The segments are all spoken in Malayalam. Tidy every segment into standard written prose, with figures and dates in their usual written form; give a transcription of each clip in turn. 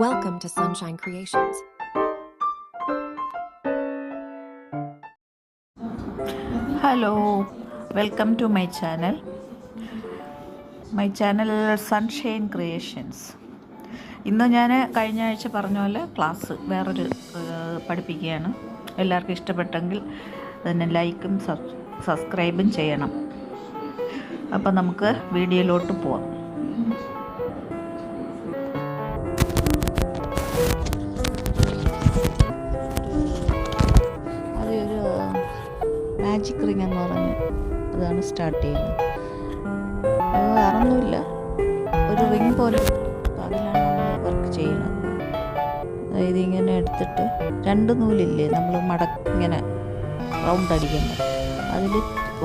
Welcome to Sunshine Creations. Hello, welcome to my channel. My channel Sunshine Creations. ഇന്ന് ഞാൻ കഴിഞ്ഞ ആഴ്ച പറഞ്ഞ പോലെ ക്ലാസ് വേറൊരു പഠിപ്പിക്കുകയാണ്. എല്ലാവർക്കും ഇഷ്ടപ്പെട്ടെങ്കിൽ തന്നെ ലൈക്കും സബ്സ്ക്രൈബും ചെയ്യണം. അപ്പോൾ നമുക്ക് വീഡിയോയിലോട്ട് പോവാം. മാജിക് റിംഗ് എന്ന് പറഞ്ഞ് അതാണ് സ്റ്റാർട്ട് ചെയ്യുന്നത്. വേറൊന്നുമില്ല, ഒരു റിംഗ് പോലെ അതിലാണ് നമ്മൾ വർക്ക് ചെയ്യുന്നത്. അതായത് ഇങ്ങനെ എടുത്തിട്ട് രണ്ട് നൂലില്ലേ നമ്മൾ ഇങ്ങനെ റൗണ്ട് അടിക്കുന്നത്, അതിൽ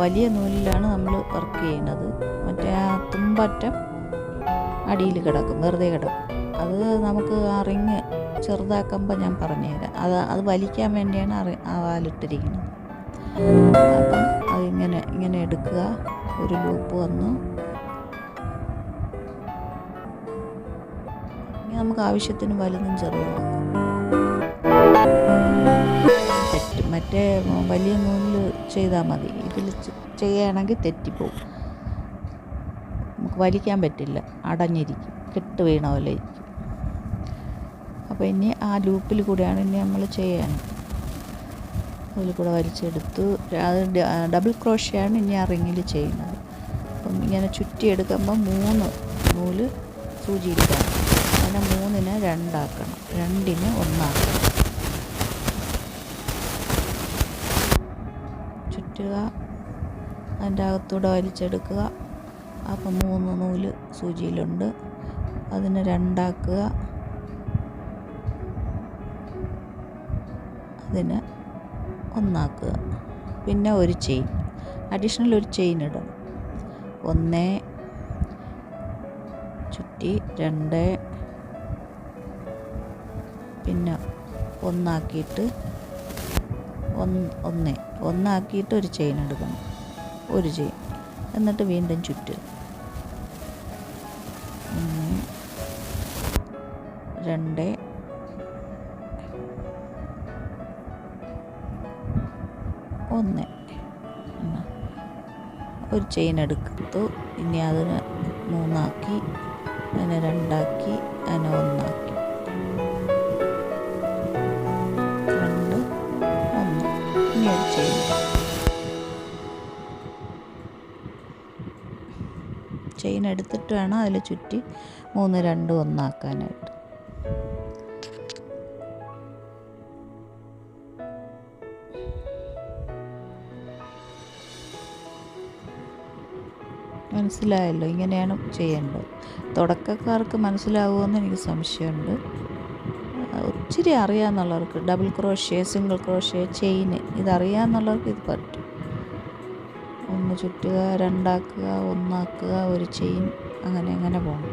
വലിയ നൂലിലാണ് നമ്മൾ വർക്ക് ചെയ്യുന്നത്. മറ്റേ ആ തുമ്പറ്റം അടിയിൽ കിടക്കും, വെറുതെ കിടക്കും. അത് നമുക്ക് ആ റിങ് ചെറുതാക്കുമ്പോൾ ഞാൻ പറഞ്ഞുതരാം. അത് വലിക്കാൻ വേണ്ടിയാണ് ആ വാലിട്ടിരിക്കുന്നത്. അപ്പം ഇങ്ങനെ എടുക്കുക, ഒരു ലൂപ്പ് വന്നു. ഇനി നമുക്ക് ആവശ്യത്തിന് വലുതും ചെറുതും തെറ്റും. മറ്റേ വലിയ നൂലിൽ ചെയ്താൽ മതി, ഇതിൽ ചെയ്യുകയാണെങ്കിൽ തെറ്റിപ്പോവും. നമുക്ക് വലിക്കാൻ പറ്റില്ല, അടഞ്ഞിരിക്കും, കെട്ട് വീണ പോലെ ഇരിക്കും. അപ്പോൾ ഇനി ആ ലൂപ്പിൽ കൂടെയാണ് ഇനി നമ്മൾ ചെയ്യാൻ. അതിൽ കൂടെ വലിച്ചെടുത്തു. അത് ഡബിൾ ക്രോഷ്യാണ് ഇനി ആ റിങ്ങിൽ ചെയ്യുന്നത്. അപ്പം ഇങ്ങനെ ചുറ്റിയെടുക്കുമ്പോൾ 3 നൂല് സൂചിയിലാണ്. അങ്ങനെ 3നെ 2 ആക്കണം, 2നെ 1 ആക്കണം. ചുറ്റുക, അതിൻ്റെ അകത്തൂടെ വലിച്ചെടുക്കുക. അപ്പം 3 നൂല് സൂചിയിലുണ്ട്, അതിനെ 2 ആക്കുക. അതിന് 1 ആക്കുക. പിന്നെ ഒരു ചെയിൻ, അഡീഷണൽ ഒരു ചെയിൻ ഇടണം. 1 ചുറ്റി, 2, പിന്നെ 1 ആക്കിയിട്ട് 1 ആക്കിയിട്ട് ഒരു ചെയിൻ എടുക്കണം, ഒരു ചെയിൻ. എന്നിട്ട് വീണ്ടും ചുറ്റുക. 1 2 1 ഒരു ചെയിൻ എടുത്തു. ഇനി അതിന് 3 ആക്കി, അതിനെ 2 ആക്കി, അതിനെ 1 ആക്കി, 2 1. ഇനി ഒരു ചെയിൻ എടുത്തിട്ട് വേണം അതിൽ ചുറ്റി 3 2 1 ആക്കാനായിട്ട്. മനസ്സിലായല്ലോ, ഇങ്ങനെയാണ് ചെയ്യേണ്ടത്. തുടക്കക്കാർക്ക് മനസ്സിലാവുമെന്ന് എനിക്ക് സംശയമുണ്ട്. ഒത്തിരി അറിയാമെന്നുള്ളവർക്ക് double crochet, single crochet, chain ഇതറിയാമെന്നുള്ളവർക്ക് ഇത് പറ്റും. 1 ചുറ്റുക, 2 ആക്കുക, 1 ആക്കുക, ഒരു ചെയിൻ, അങ്ങനെ പോകണം.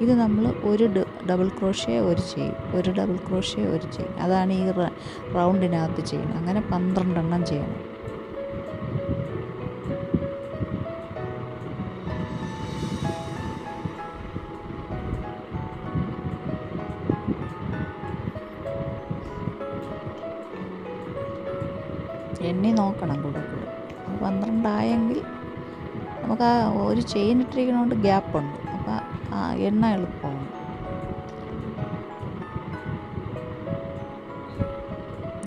ഇത് നമ്മൾ ഒരു ഡബിൾ ക്രോഷ്യ, ഒരു ചെയിൻ, ഒരു ഡബിൾ ക്രോഷ്യ, ഒരു ചെയിൻ, അതാണ് ഈ റൗണ്ടിനകത്ത് ചെയ്യുന്നത്. അങ്ങനെ 12 എണ്ണം ചെയ്യണം. എണ്ണി നോക്കണം കൂടെ. 12 ആയെങ്കിൽ നമുക്ക് ആ ഒരു ചെയിൻ ഇട്ടിരിക്കണോണ്ട് ഗ്യാപ്പുണ്ട്, അപ്പോൾ ആ എണ്ണ എളുപ്പമാണ്.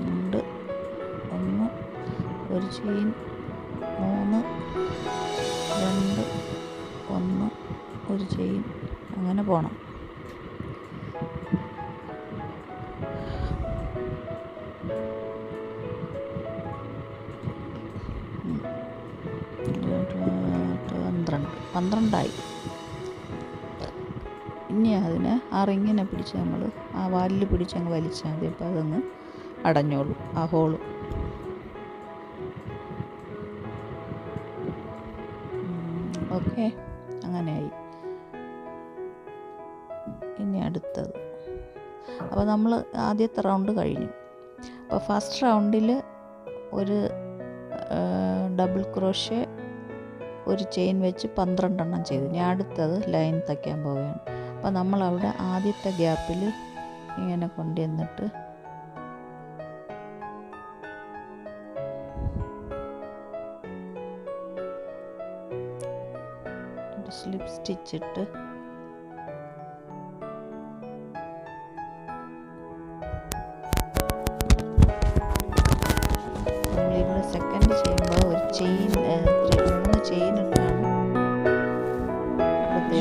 2 1 ഒരു ചെയിൻ, 3 2 1 ഒരു ചെയിൻ, അങ്ങനെ പോകണം. പന്ത്രണ്ടായി. ഇനി അതിനെ ആ റിങ്ങിനെ പിടിച്ച് നമ്മൾ ആ വാലിൽ പിടിച്ചങ്ങ് വലിച്ചാൽ മതി. അപ്പോൾ അതങ്ങ് അടഞ്ഞോളും, ആ ഹോള്. ഓക്കെ, അങ്ങനെയായി. ഇനി അടുത്തത്. അപ്പോൾ നമ്മൾ ആദ്യത്തെ റൗണ്ട് കഴിഞ്ഞു. അപ്പോൾ ഫസ്റ്റ് റൗണ്ടിൽ ഒരു ഡബിൾ ക്രോഷ്യ, ഒരു ചെയിൻ വെച്ച് 12 എണ്ണം ചെയ്തു. ഞാൻ അടുത്തത് ലൈൻ തയ്ക്കാൻ പോവുകയാണ്. അപ്പോൾ നമ്മളവിടെ ആദ്യത്തെ ഗ്യാപ്പിൽ ഇങ്ങനെ കൊണ്ടുവന്നിട്ട് സ്ലിപ്പ് സ്റ്റിച്ചിട്ട് നമ്മളിവിടെ സെക്കൻഡ് ചെയ്യുമ്പോൾ ഒരു ചെയിൻ 3 ചെയിൻ ഇട്ടാണ്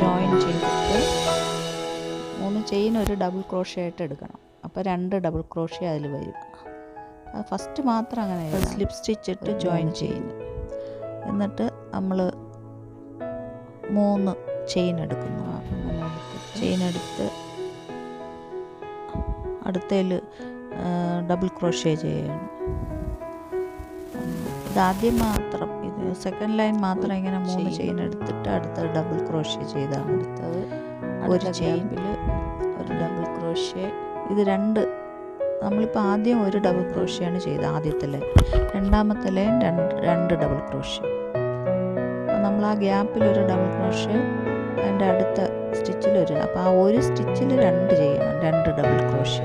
ജോയിൻ ചെയ്തിട്ട് 3 ചെയിൻ ഒരു ഡബിൾ ക്രോഷ്യ ആയിട്ട് എടുക്കണം. അപ്പോൾ 2 ഡബിൾ ക്രോഷ്യ അതിൽ വരും. അത് ഫസ്റ്റ് മാത്രം അങ്ങനെ സ്ലിപ്പ് സ്റ്റിച്ചിട്ട് ജോയിൻ ചെയ്യുന്നു. എന്നിട്ട് നമ്മൾ 3 ചെയിൻ എടുക്കുന്നു. അങ്ങനെ ചെയിൻ എടുത്ത് അടുത്തതിൽ ഡബിൾ ക്രോഷ്യ ചെയ്യണം. ഇതാദ്യം മാത്രം, ഇത് സെക്കൻഡ് ലൈൻ മാത്രം ഇങ്ങനെ 3 ചെയിൻ എടുത്തിട്ട് അടുത്ത ഡബിൾ ക്രോഷ്യ ചെയ്താണ് എടുത്തത്. ഒരു ചെയിനിൽ ഒരു ഡബിൾ ക്രോഷ്യ. ഇത് 2 നമ്മളിപ്പോൾ ആദ്യം ഒരു ഡബിൾ ക്രോഷ്യയാണ് ചെയ്തത് ആദ്യത്തെ ലൈൻ. രണ്ടാമത്തെ ലൈൻ 2 ഡബിൾ ക്രോഷ്യ. നമ്മൾ ആ ഗ്യാപ്പിൽ ഒരു ഡബിൾ ക്രോഷ്യ, അതിൻ്റെ അടുത്ത സ്റ്റിച്ചിൽ ഒരു, അപ്പോൾ ആ ഒരു സ്റ്റിച്ചിൽ 2 ചെയ്യണം, 2 ഡബിൾ ക്രോഷ്യ.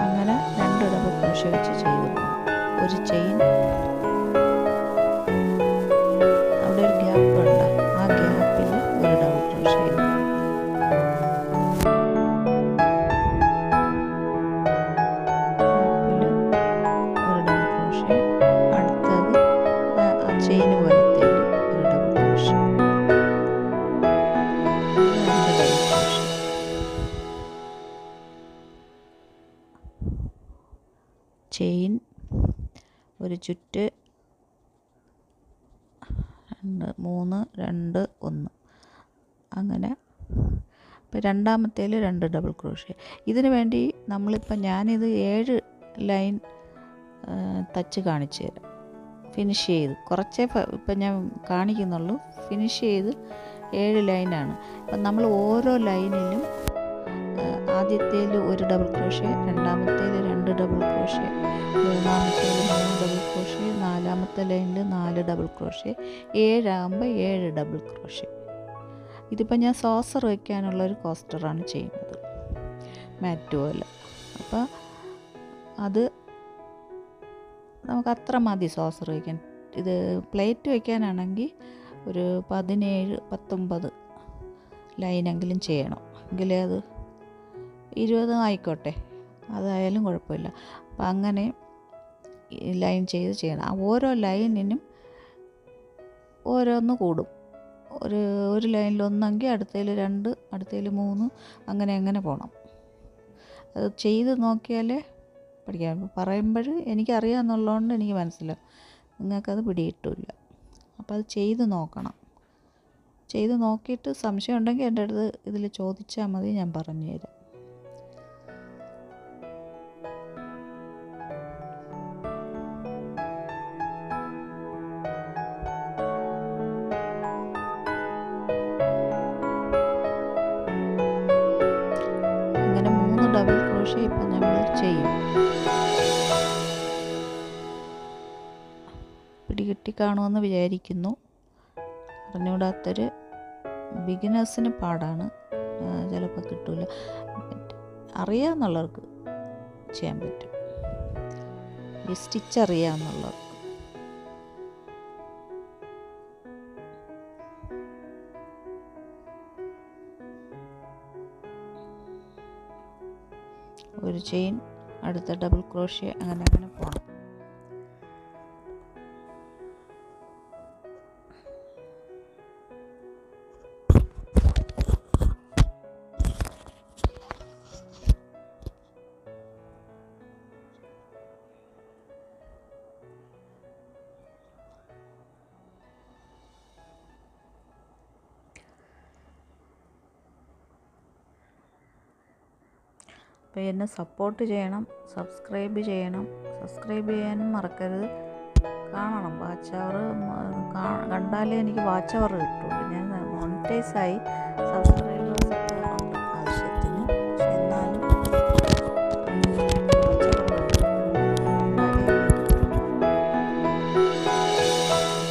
അങ്ങനെ 2 ഡബിൾ ക്രോഷ്യ വെച്ച് ചെയ്തു. ഒരു ചെയിൻ അവിടെ ഒരു ഗ്യാപ്പ് ഉണ്ട്, ആ ഗ്യാപ്പിൽ ഒരു ഡബിൾ ക്രോഷ്യ ചെയ്തു. ചെയിന് പോലത്തെ ഒരു ഡബിൾ ക്രോഷ്യ, ചെയിൻ ഒരു ചുറ്റ് 2 3 2 1 അങ്ങനെ. ഇപ്പോൾ രണ്ടാമത്തേൽ 2 ഡബിൾ ക്രോഷ്യ. ഇതിന് വേണ്ടി നമ്മളിപ്പോൾ ഞാനിത് 7 ലൈൻ തച്ച് കാണിച്ചു തരാം. ഫിനിഷ് ചെയ്ത് കുറച്ചേ ഇപ്പം ഞാൻ കാണിക്കുന്നുള്ളൂ. ഫിനിഷ് ചെയ്ത് 7 ലൈനാണ്. അപ്പം നമ്മൾ ഓരോ ലൈനിലും ആദ്യത്തേൽ ഒരു ഡബിൾ ക്രോഷ്യ, രണ്ടാമത്തേൽ 2 ഡബിൾ ക്രോഷ്യ, മൂന്നാമത്തേൽ 3 ഡബിൾ ക്രോഷ്യ, നാലാമത്തെ ലൈനിൽ 4 ഡബിൾ ക്രോഷ്യ, 7 ആകുമ്പോൾ 7 ഡബിൾ ക്രോഷ്യ. ഇതിപ്പോൾ ഞാൻ സോസർ വയ്ക്കാനുള്ളൊരു കോസ്റ്ററാണ് ചെയ്യുന്നത്, മാറ്റ് പോലെ. അപ്പോൾ അത് നമുക്ക് അത്ര മതി സോസർ വയ്ക്കാൻ. ഇത് പ്ലേറ്റ് വയ്ക്കാനാണെങ്കിൽ ഒരു 17-19 ലൈനെങ്കിലും ചെയ്യണം. എങ്കിലേ അത് 20 ആയിക്കോട്ടെ, അതായാലും കുഴപ്പമില്ല. അപ്പം അങ്ങനെ ലൈൻ ചെയ്യണം. ആ ഓരോ ലൈനിനും ഓരോന്ന് കൂടും. ഒരു ലൈനിൽ 1 അടുത്തതിൽ 2, അടുത്തതിൽ 3, അങ്ങനെ പോകണം. അത് ചെയ്ത് നോക്കിയാലേ പഠിക്കാൻ. പറയുമ്പോൾ എനിക്കറിയാമെന്നുള്ളതുകൊണ്ട് എനിക്ക് മനസ്സിലാവും, നിങ്ങൾക്കത് പിടികിട്ടില്ല. അപ്പോൾ അത് ചെയ്ത് നോക്കണം. ചെയ്ത് നോക്കിയിട്ട് സംശയം ഉണ്ടെങ്കിൽ എൻ്റെ അടുത്ത് ഇതിൽ ചോദിച്ചാൽ മതി, ഞാൻ പറഞ്ഞു തരാം. അങ്ങനെ 3 ഡബിൾ ക്രോഷ്യ ഇപ്പം നമ്മൾ ചെയ്യും. പിടികിട്ടി കാണുമെന്ന് വിചാരിക്കുന്നു. അറിഞ്ഞുകൂടാത്തൊരു ബിഗിനേഴ്സിന് പാടാണ്, ചിലപ്പോൾ കിട്ടില്ല. അറിയാമെന്നുള്ളവർക്ക് ചെയ്യാൻ പറ്റും, ഈ സ്റ്റിച്ച് അറിയാമെന്നുള്ളവർക്ക്. ഒരു ചെയിൻ, അടുത്ത ഡബിൾ ക്രോഷ്യ, അങ്ങനെ പോകണം. അപ്പോൾ എന്നെ സപ്പോർട്ട് ചെയ്യണം, സബ്സ്ക്രൈബ് ചെയ്യണം. സബ്സ്ക്രൈബ് ചെയ്യാനും മറക്കരുത്. കാണണം, വാച്ച് അവർ കണ്ടാലേ എനിക്ക് വാച്ച് അവർ കിട്ടുള്ളൂ. ഞാൻ മോണിറ്റൈസായി, സബ്സ്ക്രൈബേഴ്സ് ഉണ്ട് ആവശ്യത്തിന്. പക്ഷെ എന്നാലും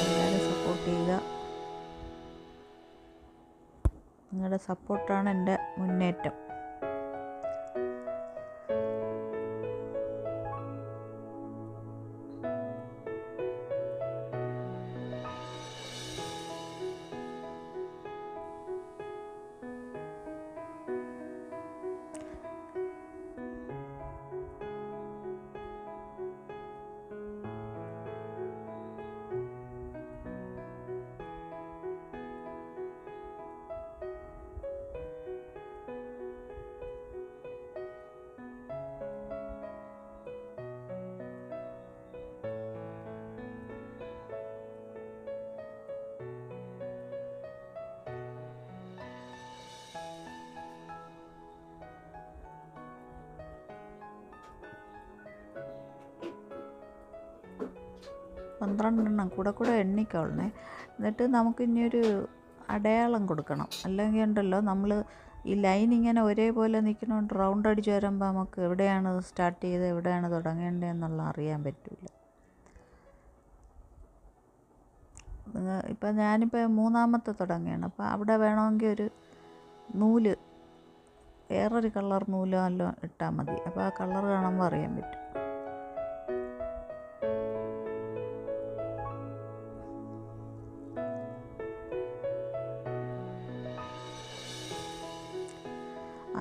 എല്ലാവരും സപ്പോർട്ട് ചെയ്യുക. നിങ്ങളുടെ സപ്പോർട്ടാണ് എൻ്റെ മുന്നേറ്റം. പന്ത്രണ്ടെണ്ണം കൂടെ എണ്ണിക്കൊള്ളണേ. എന്നിട്ട് നമുക്കിനിയൊരു അടയാളം കൊടുക്കണം. അല്ലെങ്കിൽ ഉണ്ടല്ലോ നമ്മൾ ഈ ലൈൻ ഇങ്ങനെ ഒരേപോലെ നിൽക്കണോണ്ട് റൗണ്ട് അടിച്ച് വരുമ്പോൾ നമുക്ക് എവിടെയാണ് സ്റ്റാർട്ട് ചെയ്തത് എവിടെയാണ് തുടങ്ങേണ്ടതെന്നുള്ള അറിയാൻ പറ്റില്ല. ഇപ്പം ഞാനിപ്പോൾ 3ാമത്തെ തുടങ്ങുകയാണ്. അപ്പോൾ അവിടെ വേണമെങ്കിൽ ഒരു നൂല് വേറൊരു കളർ നൂലോ എല്ലാം ഇട്ടാൽ മതി. അപ്പോൾ ആ കളർ കാണുമ്പോൾ അറിയാൻ പറ്റും.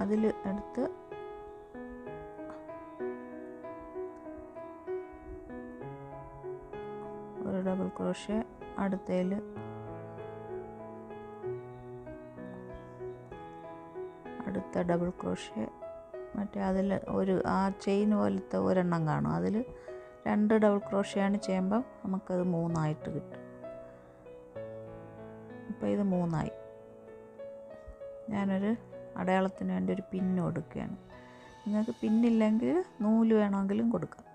അതിൽ എടുത്ത് ഒരു ഡബിൾ ക്രോഷ്യ, അടുത്തതിൽ അടുത്ത ഡബിൾ ക്രോഷ്യ, മറ്റേ അതിൽ ആ ചെയിൻ പോലത്തെ ഒരെണ്ണം കാണും, അതിൽ 2 ഡബിൾ ക്രോഷ്യയാണ് ചെയ്യുമ്പം നമുക്കത് 3ആയിട്ട് കിട്ടും. അപ്പോൾ ഇത് 3ആയി. ഞാനൊരു അടയാളത്തിന് വേണ്ടി ഒരു പിന്ന് കൊടുക്കുകയാണ്. നിങ്ങൾക്ക് പിന്നില്ലെങ്കിൽ നൂല് വേണമെങ്കിലും കൊടുക്കാം.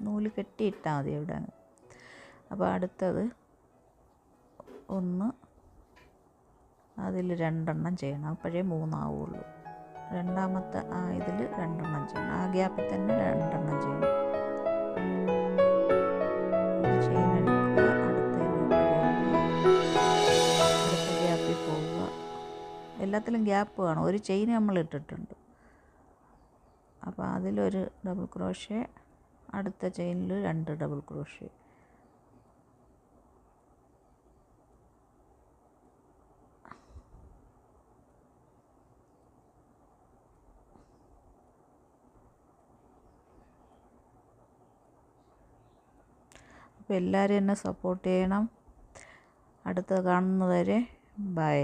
നൂല് കെട്ടിയിട്ടാൽ മതി ഇവിടെ. അപ്പോൾ അടുത്തത് 1, അതിൽ 2 ചെയ്യണം. അപ്പോഴേ 3 ആവുള്ളൂ. 2ാമത്തെ ഇതിൽ 2 ചെയ്യണം. ആ ഗ്യാപ്പിൽ തന്നെ 2 ചെയ്യണം. ചെയിൻ എടുക്കുക, അടുത്ത ഗ്യാപ്പിൽ പോവുക. എല്ലാത്തിലും ഗ്യാപ്പ് കാണും. ഒരു ചെയിൻ നമ്മൾ ഇട്ടിട്ടുണ്ട്. അപ്പോൾ അതിലൊരു ഡബിൾ ക്രോഷ്യ, അടുത്ത ചെയിനിൽ 2 ഡബിൾ ക്രോഷ്യ. അപ്പോൾ എല്ലാവരും എന്നെ സപ്പോർട്ട് ചെയ്യണം. അടുത്ത കാണുന്നവരെ ബൈ.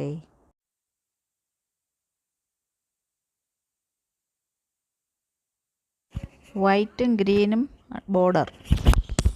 വൈറ്റും ഗ്രീനും ബോർഡർ.